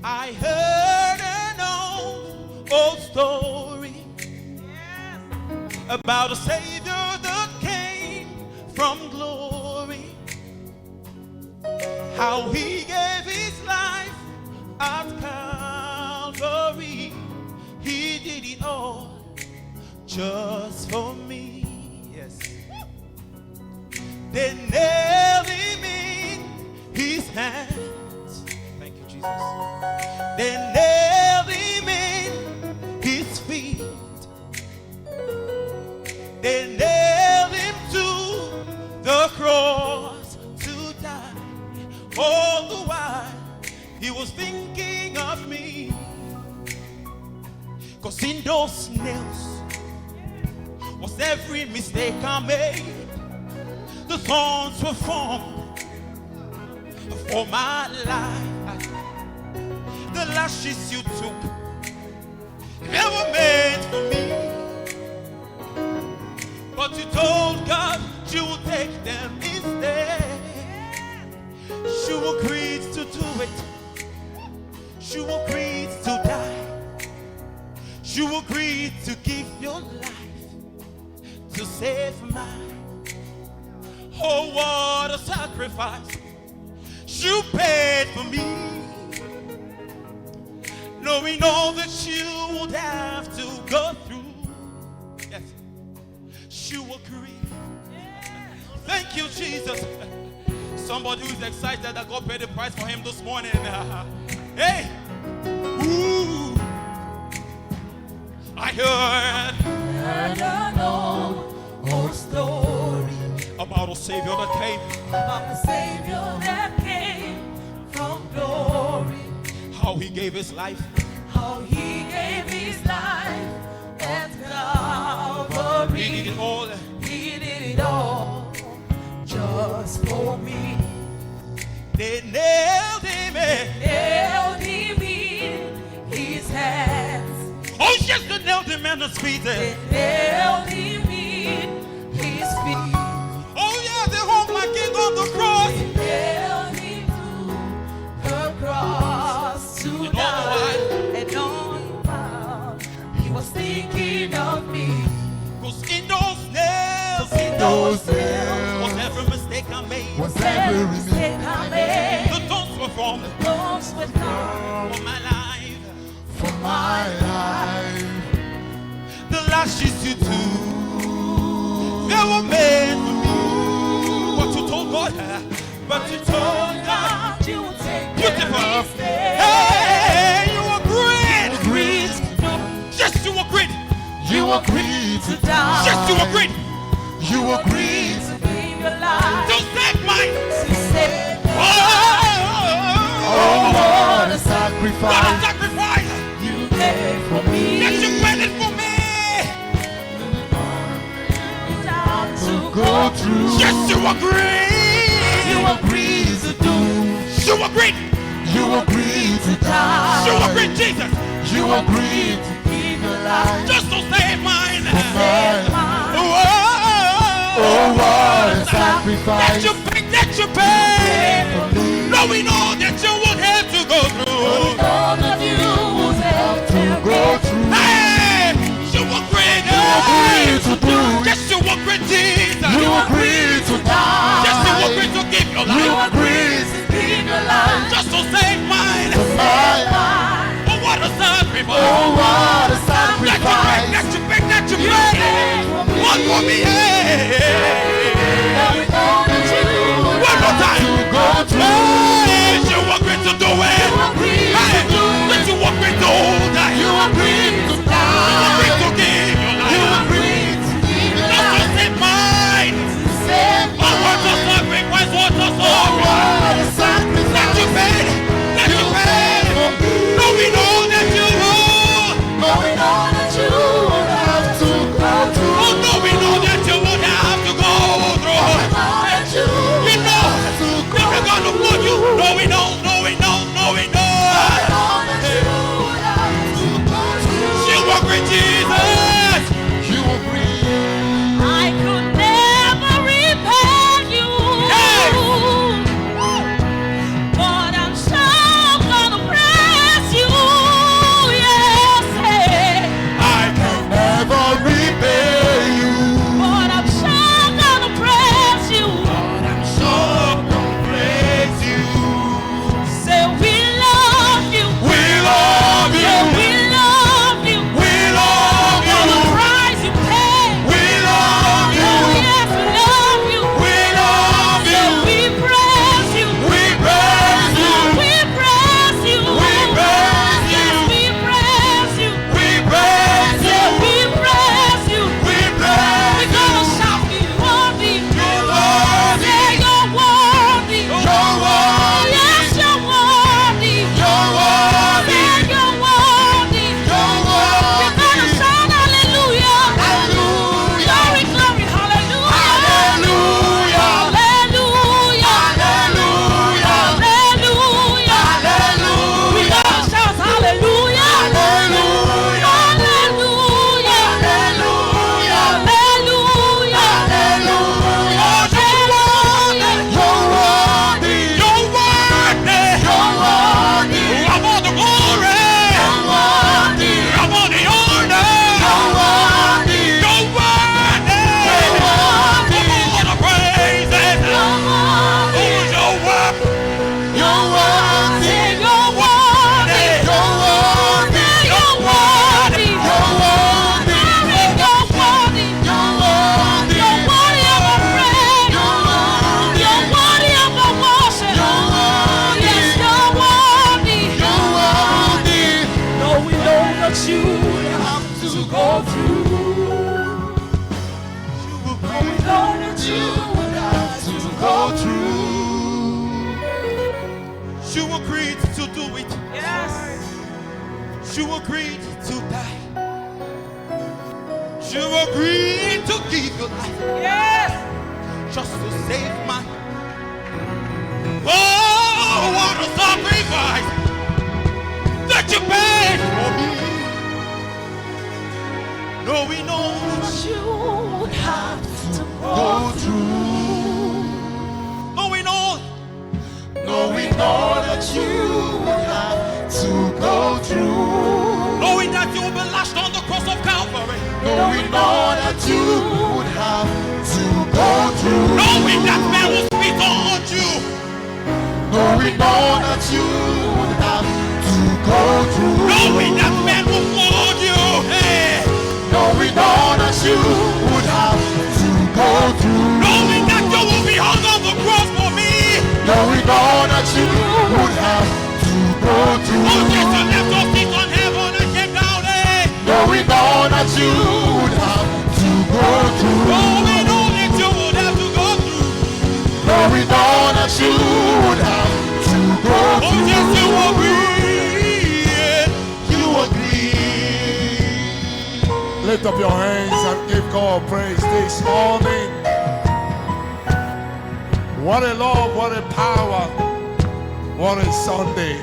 I heard an old story about a Savior that came from glory. How he gave his life at Calvary. He did it all just for me. Yes. They nailed him in his hands. Thank you, Jesus. They nailed him in his feet. They nailed him to the cross to die. All the while he was thinking of me. 'Cause in those nails was every mistake I made. The thorns were formed for my life. The lashes you took, they were meant for me. But you told God you would take them instead. You agreed to do it. You agreed to die. You agreed to give your life to save mine. Oh, what a sacrifice you paid for me, knowing all that you would have to go through. Yes, you agreed. Thank you, Jesus. Somebody who is excited that God paid the price for him this morning. Hey, ooh, I heard an old story about a Savior that came. About the Savior that came from glory. How he gave his life. How he gave his life at Calvary. He did it all. He did it all just for me. They nailed him in. Nailed him in his hands. Oh yes, they nailed him in his feet. They nailed him in his feet. Oh yeah, they hung my king on the cross. They nailed him to the cross to die. And all the while he was thinking of me. 'Cause in those nails, was every mistake I made. Was every mistake I made. The thorns were formed Those were gone for my life. for my life. The lashes you took, they were made for me. But you told God, but you told God, you would take beautiful. care. Hey, you agreed. Yes, you agreed. You agreed to die. Yes, you agreed. You agreed to give your life. To save mine. To save Oh, what a what a sacrifice sacrifice. you made for me. Yes, you made it for me. Time to go through. Yes, you agreed. You agreed to do. You agreed. You agreed to die. You agreed, Jesus. You agreed to give your life. Just to save mine. Save mine. Oh, what a sacrifice that you paid. Knowing all that you would have to go through. all of you would have to go through. Hey, you agreed. You agreed to do. Yes, you agreed, Jesus. You agreed to die. Yes, you agreed to give your You life. agreed to give your life. Just to save mine. My life. Oh, what a sacrifice. Oh, what a That sacrifice. you paid. You paid for me. One for me, hey. Knowing all that you would One more have time. to go through. Hey, you agreed to do it. You agreed Hey, to do that it. you agreed to die. You agreed to You die. agreed to give your You life. agreed to give your Just to life. save mine. To save Oh, what a mine. sacrifice, what a Oh, sacrifice. what a That sacrifice you paid, that you paid. Knowing all that you would. Knowing all that you would have to go through. Oh, knowing all that you You agreed to die. You agreed to give your life. Yes. Just to save mine. Oh, what a sacrifice that you paid for me. No, we know that You would have to go go. through. No, we know. No, we know that you would have to go through. Knowing that you will be lashed on the cross of Calvary. No, we know that you would have to go through. Knowing that man will spit on you. No, we know that you would have to go through. Knowing that man will flog you. Hey. No, we know that you would have to go through. Knowing that you will be hung on the cross for me. No, we know that you would have to go through. Oh, Jesus left your feet on heaven and came down. Hey. No, we know that you would have to go through. Oh, we know that you would have to go through. No, we know that you would have to go Oh, through. yes, you agree. You agree. Lift up your hands and give God praise this morning. What a love, what a power, what a Sunday.